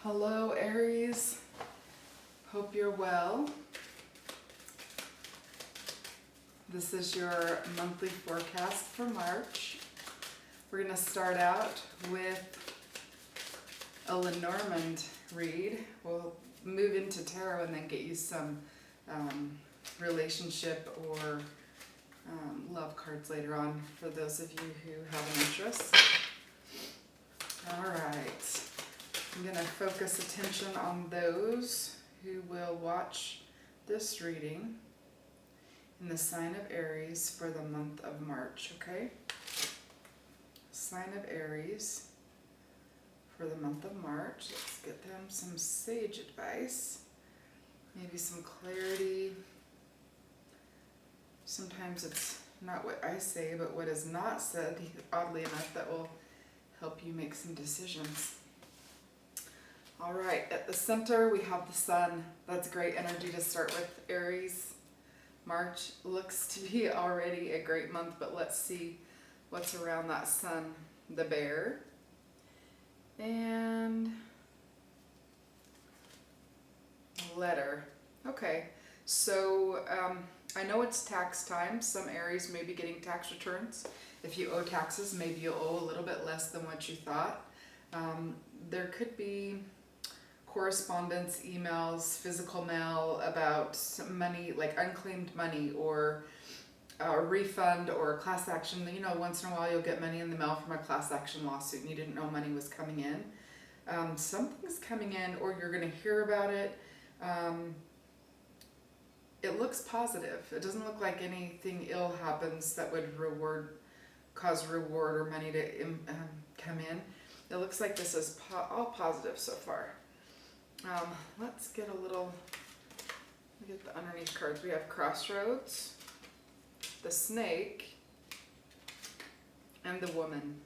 Hello Aries, hope you're well. This is your monthly forecast for March. We're going to start out with a Lenormand read. We'll move into tarot and then get you some relationship or love cards later on for those of you who have an interest. All right. I'm going to focus attention on those who will watch this reading in the sign of Aries for the month of March, okay? Sign of Aries for the month of March. Let's get them some sage advice, maybe some clarity. Sometimes it's not what I say, but what is not said, oddly enough, that will help you make some decisions. All right, at the center we have the sun. That's great energy to start with, Aries. March looks to be already a great month, but let's see what's around that sun. The bear and letter. Okay, so I know it's tax time. Some Aries may be getting tax returns. If you owe taxes, maybe you'll owe a little bit less than what you thought. There could be correspondence, emails, physical mail about some money, like unclaimed money, or a refund or a class action. You know, once in a while you'll get money in the mail from a class action lawsuit and you didn't know money was coming in. Something's coming in, or you're going to hear about it. It looks positive. It doesn't look like anything ill happens that would cause reward or money to come in. It looks like this is all positive so far. Let's get a little, get the underneath cards. We have Crossroads, the Snake, and the Woman.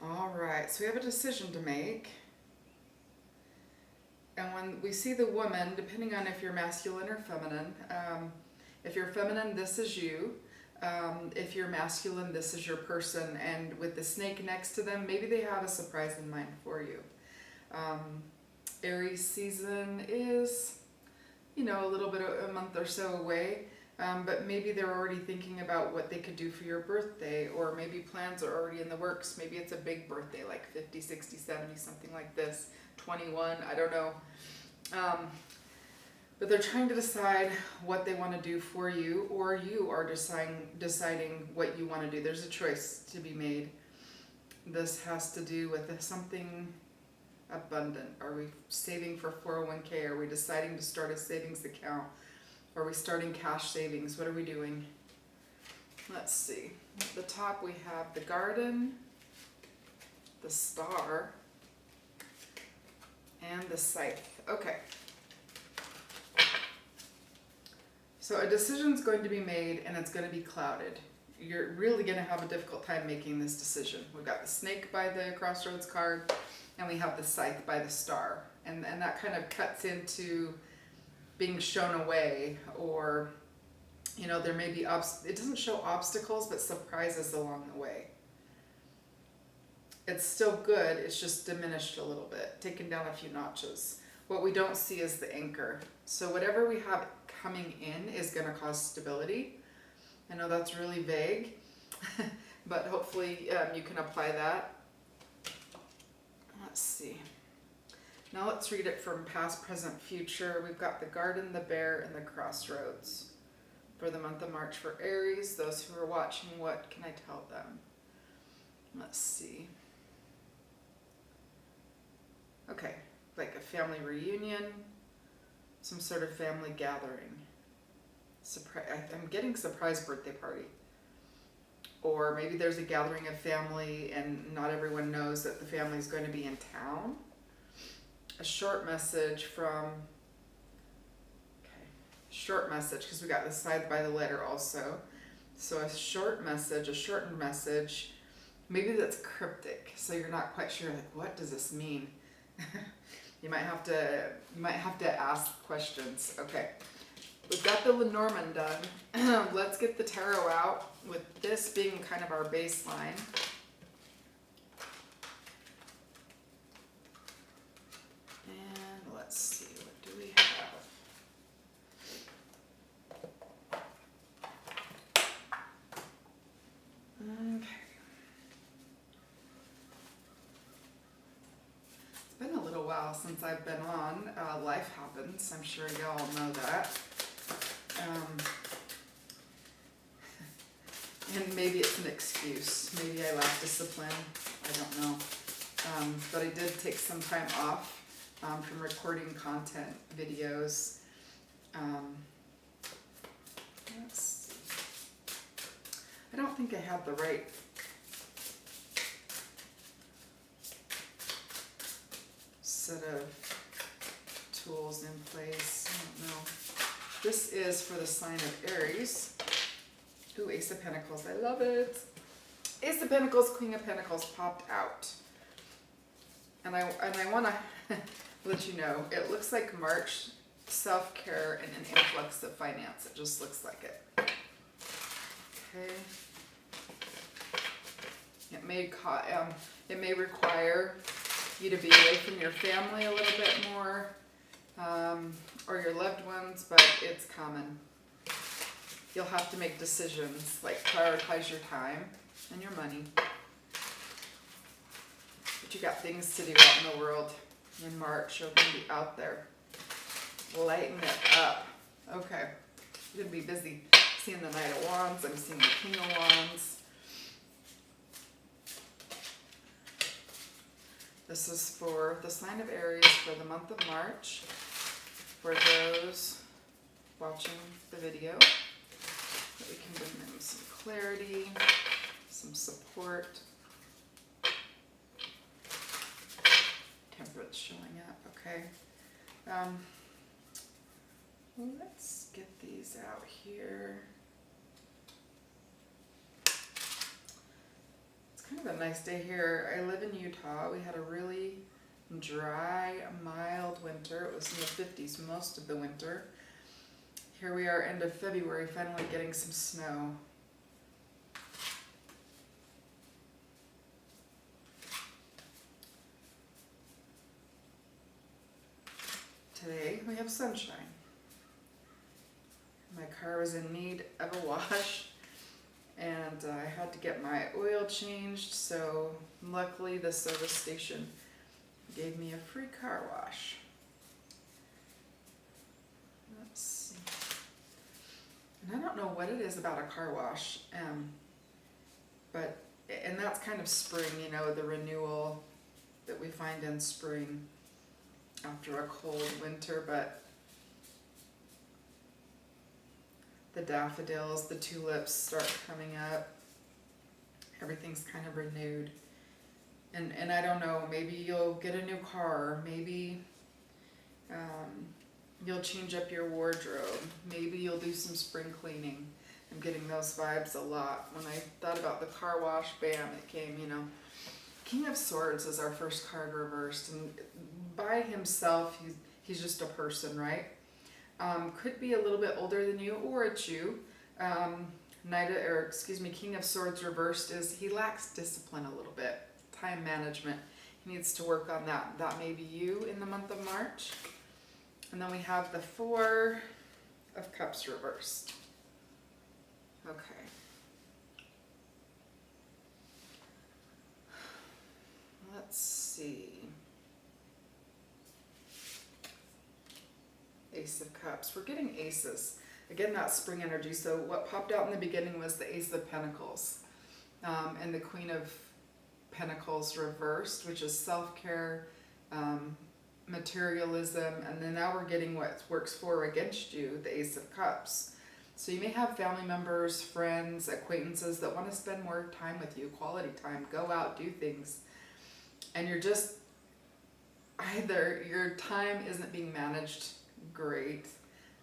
All right, so we have a decision to make. And when we see the Woman, depending on if you're masculine or feminine, if you're feminine, this is you. If you're masculine, this is your person. And with the snake next to them, maybe they have a surprise in mind for you. Aries season is, you know, a little bit of a month or so away, but maybe they're already thinking about what they could do for your birthday, or maybe plans are already in the works. Maybe it's a big birthday, like 50, 60, 70, something like this, 21, I don't know. But they're trying to decide what they want to do for you, or you are deciding what you want to do. There's a choice to be made. This has to do with something abundant. Are we saving for 401k? Are we deciding to start a savings account? Are we starting cash savings? What are we doing? Let's see. At the top we have the Garden, the Star, and the Scythe. Okay. So a decision's going to be made, and it's going to be clouded. You're really going to have a difficult time making this decision. We've got the Snake by the Crossroads card, and we have the Scythe by the Star. And that kind of cuts into being shown away, or, you know, there may be, it doesn't show obstacles, but surprises along the way. It's still good, it's just diminished a little bit, taken down a few notches. What we don't see is the anchor. So whatever we have coming in is going to cause stability. I know that's really vague, but hopefully you can apply that. Let's see. Now let's read it from past, present, future. We've got the Garden, the Bear, and the Crossroads for the month of March for Aries. Those who are watching, what can I tell them? Let's see. Okay, like a family reunion, some sort of family gathering. I'm getting surprise birthday party. Or maybe there's a gathering of family and not everyone knows that the family is going to be in town. A short message from, short message, because we got the Scythe by the letter also. So a short message, a shortened message, maybe that's cryptic, so you're not quite sure, like, what does this mean? You might have to ask questions. Okay. We've got the Lenormand done. Let's get the tarot out, with this being kind of our baseline. while since I've been on. Life happens. I'm sure y'all know that. And maybe it's an excuse. Maybe I lack discipline. I don't know. But I did take some time off from recording content videos. Let's see. I don't think I have the right set of tools in place. I don't know. This is for the sign of Aries. Ooh, Ace of Pentacles. I love it. Ace of Pentacles, Queen of Pentacles popped out. And I want to let you know, it looks like March self-care and an influx of finance. It just looks like it. Okay. It may require you to be away from your family a little bit more, or your loved ones, but it's common. You'll have to make decisions, like prioritize your time and your money. But you got things to do out in the world in March. You're going to be out there. Lighten it up. Okay. You're going to be busy seeing the Knight of Wands. I'm seeing the King of Wands. This is for the sign of Aries for the month of March. For those watching the video, that we can bring them some clarity, some support. Temperance showing up, okay. Let's get these out here. It's kind of a nice day here. I live in Utah. We had a really dry, mild winter. It was in the 50s most of the winter. Here we are, end of February, finally getting some snow. Today we have sunshine. My car was in need of a wash, and I had to get my oil changed, so luckily the service station gave me a free car wash. Let's see. And I don't know what it is about a car wash, and that's kind of spring, you know, the renewal that we find in spring after a cold winter, but the daffodils, the tulips start coming up. Everything's kind of renewed. And I don't know, maybe you'll get a new car, maybe you'll change up your wardrobe, maybe you'll do some spring cleaning. I'm getting those vibes a lot. When I thought about the car wash, bam, it came, you know. King of Swords is our first card reversed, and by himself, he's just a person, right? Could be a little bit older than you, or it's you. King of Swords reversed is he lacks discipline a little bit, time management. He needs to work on that. That may be you in the month of March. And then we have the Four of Cups reversed. Okay. Let's see. Ace of Cups. We're getting aces. Again, that spring energy. So what popped out in the beginning was the Ace of Pentacles. And the Queen of Pentacles reversed, which is self-care, materialism. And then now we're getting what works for or against you, the Ace of Cups. So you may have family members, friends, acquaintances that want to spend more time with you, quality time, go out, do things. And you're just, either your time isn't being managed great,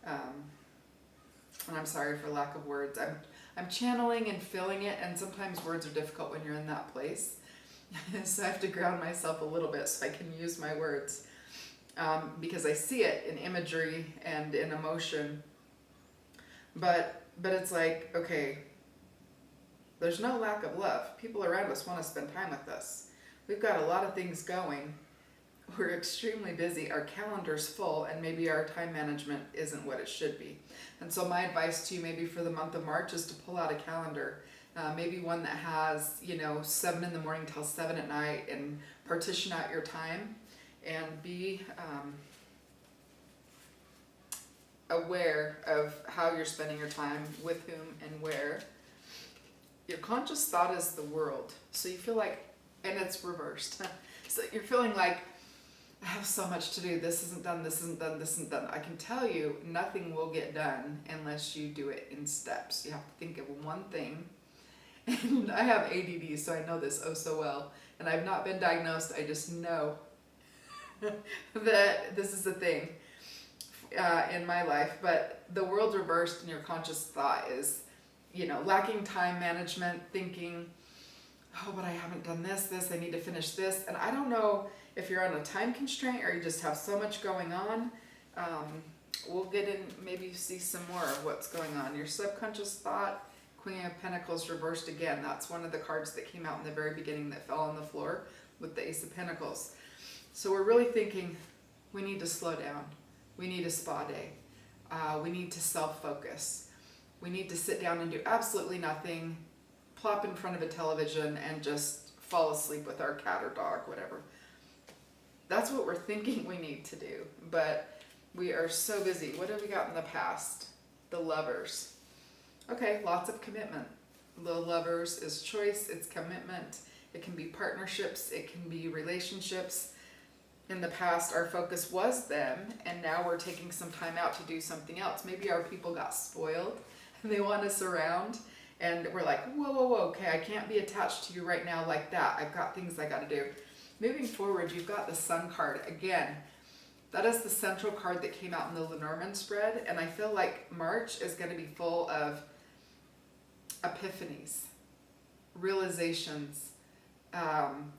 and I'm sorry for lack of words. I'm channeling and feeling it, and sometimes words are difficult when you're in that place. So I have to ground myself a little bit so I can use my words, because I see it in imagery and in emotion. But it's like, okay, there's no lack of love. People around us want to spend time with us. We've got a lot of things going. We're extremely busy. Our calendar's full, and maybe our time management isn't what it should be. And so my advice to you maybe for the month of March is to pull out a calendar. Maybe one that has, 7 in the morning till 7 at night, and partition out your time and be aware of how you're spending your time, with whom and where. Your conscious thought is the world. So you feel like, and it's reversed. So you're feeling like, I have so much to do. This isn't done, this isn't done, this isn't done. I can tell you nothing will get done unless you do it in steps. You have to think of one thing. And I have ADD, so I know this oh so well. And I've not been diagnosed. I just know that this is a thing in my life. But the world's reversed, and your conscious thought is, lacking time management, thinking, oh, but I haven't done this, I need to finish this. And I don't know if you're on a time constraint or you just have so much going on. We'll get in, maybe see some more of what's going on. Your subconscious thought, Queen of Pentacles reversed again. That's one of the cards that came out in the very beginning that fell on the floor with the Ace of Pentacles. So we're really thinking we need to slow down. We need a spa day. We need to self-focus. We need to sit down and do absolutely nothing, plop in front of a television and just fall asleep with our cat or dog, whatever. That's what we're thinking we need to do, but we are so busy. What have we got in the past? The Lovers. Okay, lots of commitment. The Lovers is choice, it's commitment. It can be partnerships, it can be relationships. In the past, our focus was them, and now we're taking some time out to do something else. Maybe our people got spoiled and they want us around, and we're like, whoa, okay, I can't be attached to you right now like that. I've got things I got to do. Moving forward, you've got the Sun card. Again, that is the central card that came out in the Lenormand spread, and I feel like March is going to be full of epiphanies, realizations,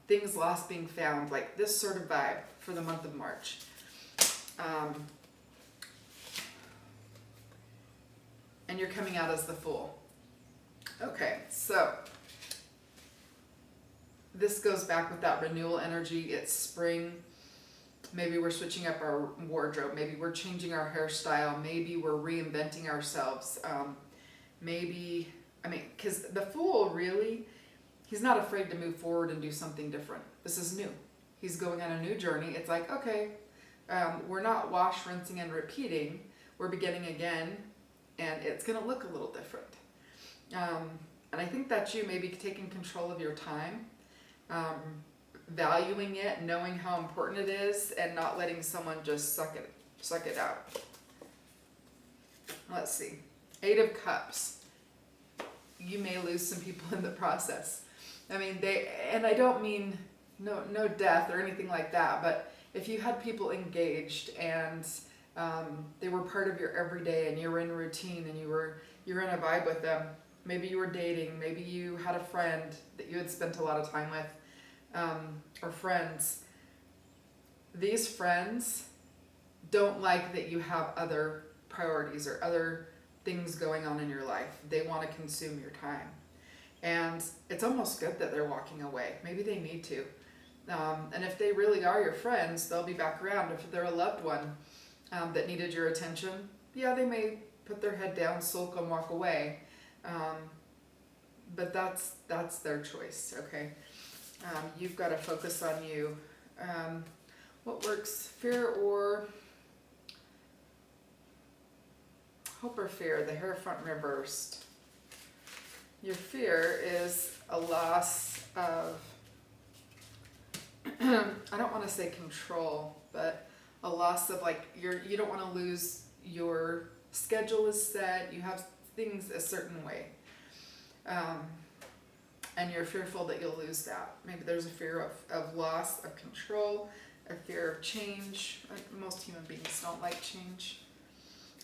things lost being found, like this sort of vibe for the month of March. And you're coming out as the Fool. Okay, so this goes back with that renewal energy. It's spring. Maybe we're switching up our wardrobe. Maybe we're changing our hairstyle. Maybe we're reinventing ourselves. Because the Fool really, he's not afraid to move forward and do something different. This is new. He's going on a new journey. It's like, okay, we're not wash, rinsing, and repeating. We're beginning again, and it's going to look a little different. And I think that's you maybe taking control of your time, valuing it, knowing how important it is, and not letting someone just suck it out. Let's see. 8 of Cups. You may lose some people in the process. I mean, and I don't mean no death or anything like that, but if you had people engaged and they were part of your everyday, and you were in routine, and you're in a vibe with them, maybe you were dating, maybe you had a friend that you had spent a lot of time with, or friends. These friends don't like that you have other priorities or other things going on in your life. They want to consume your time. And it's almost good that they're walking away. Maybe they need to. And if they really are your friends, they'll be back around. If they're a loved one that needed your attention, yeah, they may put their head down, sulk, and walk away. But that's their choice, okay? You've got to focus on you. What works? Fear or hope or fear? The Hierophant reversed. Your fear is a loss of, I don't want to say control, but a loss of like, you don't want to lose your schedule is set, you have things a certain way. And you're fearful that you'll lose that. Maybe there's a fear of loss of control, a fear of change. Most human beings don't like change.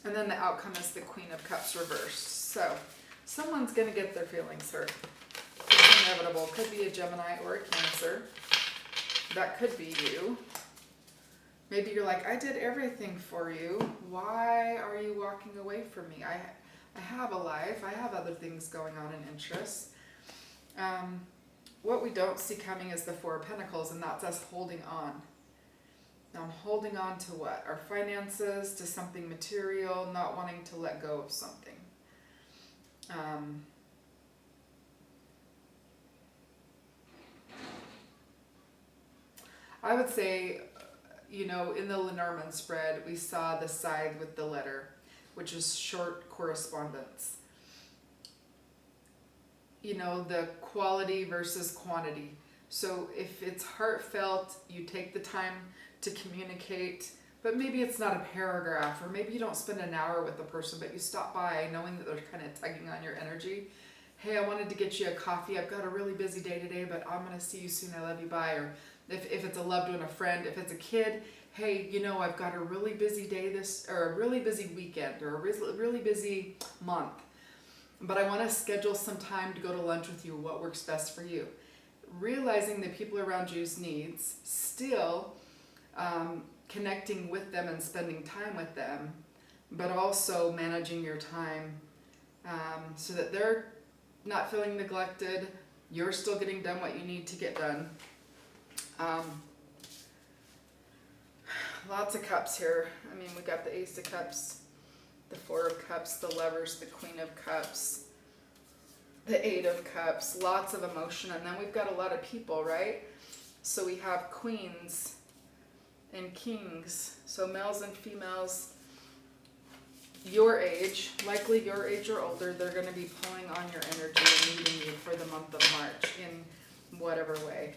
And then the outcome is the Queen of Cups reversed. So someone's going to get their feelings hurt. It's inevitable. Could be a Gemini or a Cancer. That could be you. Maybe you're like, I did everything for you. Why are you walking away from me? I have a life. I have other things going on and interests. What we don't see coming is the Four of Pentacles, and that's us holding on. Now, I'm holding on to what? Our finances, to something material, not wanting to let go of something. I would say you know, in the Lenormand spread, we saw the side with the letter, which is short correspondence. You know, the quality versus quantity. So if it's heartfelt, you take the time to communicate, but maybe it's not a paragraph, or maybe you don't spend an hour with the person, but you stop by knowing that they're kind of tugging on your energy. Hey, I wanted to get you a coffee. I've got a really busy day today, but I'm going to see you soon. I love you. Bye. Or if it's a loved one, a friend, if it's a kid, hey, you know, I've got a really busy day or a really busy weekend, or a really busy month, but I want to schedule some time to go to lunch with you. What works best for you? Realizing the people around you's needs, still connecting with them and spending time with them, but also managing your time so that they're not feeling neglected. You're still getting done what you need to get done. Lots of cups here. I mean, we got the Ace of Cups, the Four of Cups, the Lovers, the Queen of Cups, the Eight of Cups, lots of emotion. And then we've got a lot of people, right? So we have queens and kings. So males and females, your age, likely your age or older, they're going to be pulling on your energy and needing you for the month of March in whatever way.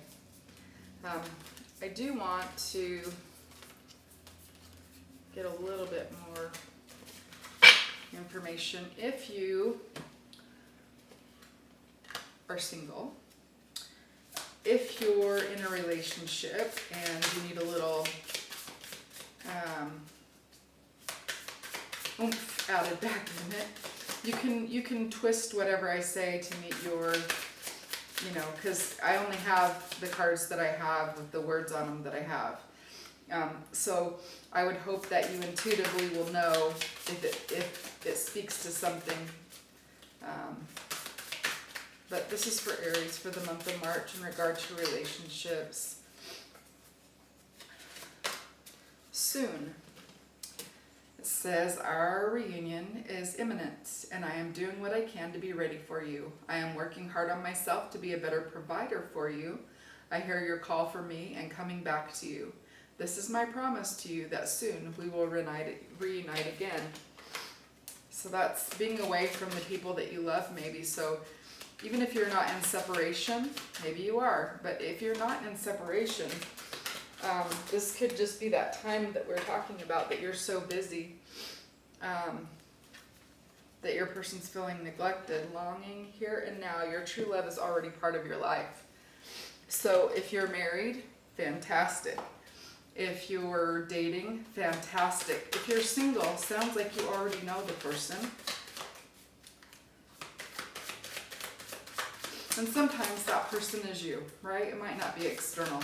I do want to get a little bit more information. If you are single, if you're in a relationship and you need a little oomph added back in it, you can twist whatever I say to meet your, you know, because I only have the cards that I have with the words on them that I have. So I would hope that you intuitively will know if it speaks to something. But this is for Aries for the month of March in regard to relationships. Soon. It says, our reunion is imminent, and I am doing what I can to be ready for you. I am working hard on myself to be a better provider for you. I hear your call for me and coming back to you. This is my promise to you that soon we will reunite again. So that's being away from the people that you love, maybe. So even if you're not in separation, maybe you are, but if you're not in separation, this could just be that time that we're talking about, that you're so busy, that your person's feeling neglected, longing here and now. Your true love is already part of your life. So if you're married, fantastic. If you're dating, fantastic. If you're single, sounds like you already know the person. And sometimes that person is you, right? It might not be external.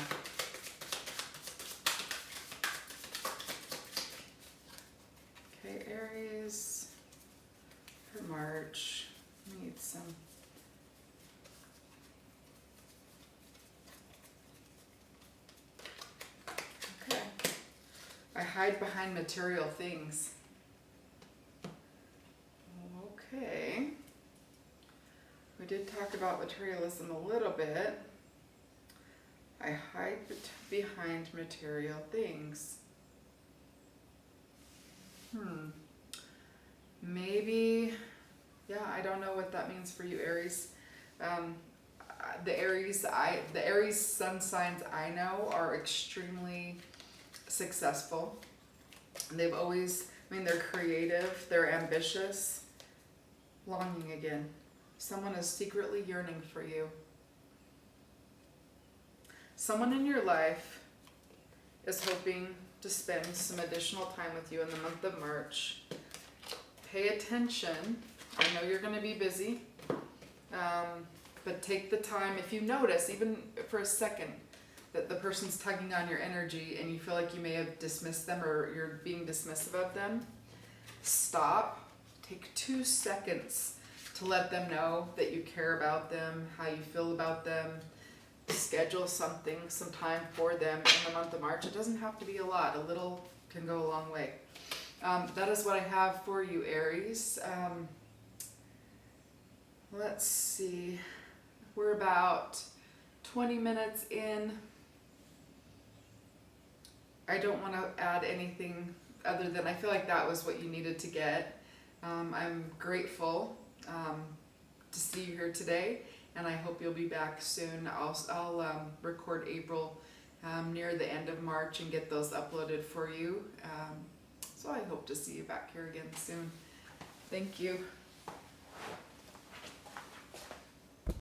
Okay, Aries for March. Need some. Okay. I hide behind material things. Okay. We did talk about materialism a little bit. I hide behind material things. Maybe, yeah, I don't know what that means for you, Aries. The Aries sun signs I know are extremely successful. They've always, they're creative, they're ambitious, longing again. Someone is secretly yearning for you. Someone in your life is hoping to spend some additional time with you in the month of March. Pay attention. I know you're going to be busy, but take the time. If you notice, even for a second, that the person's tugging on your energy and you feel like you may have dismissed them or you're being dismissive of them, stop. Take 2 seconds to let them know that you care about them, how you feel about them. Schedule some time for them in the month of March. It doesn't have to be a lot. A little can go a long way. That is what I have for you, Aries. Let's see. We're about 20 minutes in. I don't want to add anything other than I feel like that was what you needed to get. I'm grateful to see you here today, and I hope you'll be back soon. I'll record April near the end of March and get those uploaded for you. So I hope to see you back here again soon. Thank you.